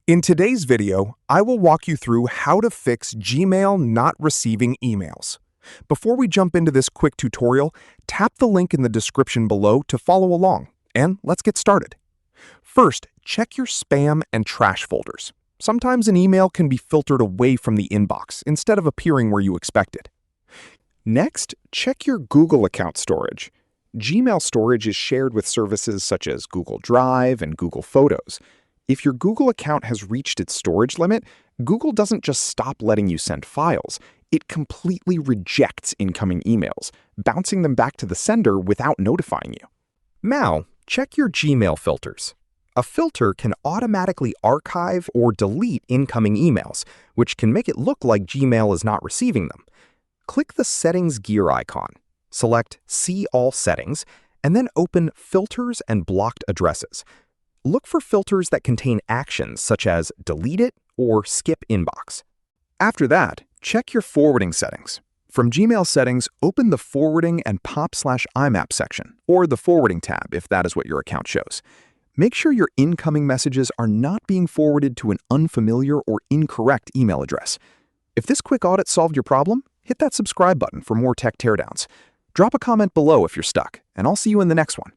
In today's video, I will walk you through how to fix Gmail not receiving emails. Before we jump into this quick tutorial, tap the link in the description below to follow along, and let's get started. First, check your spam and trash folders. Sometimes an email can be filtered away from the inbox instead of appearing where you expected. Next, check your Google account storage. Gmail storage is shared with services such as Google Drive and Google Photos. If your Google account has reached its storage limit, Google doesn't just stop letting you send files. It completely rejects incoming emails, bouncing them back to the sender without notifying you. Now, check your Gmail filters. A filter can automatically archive or delete incoming emails, which can make it look like Gmail is not receiving them. Click the Settings gear icon, select See All Settings, and then open Filters and Blocked Addresses. Look for filters that contain actions such as Delete It or Skip Inbox. After that, check your forwarding settings. From Gmail settings, open the Forwarding and Pop/IMAP section, or the Forwarding tab if that is what your account shows. Make sure your incoming messages are not being forwarded to an unfamiliar or incorrect email address. If this quick audit solved your problem, hit that subscribe button for more tech teardowns. Drop a comment below if you're stuck, and I'll see you in the next one.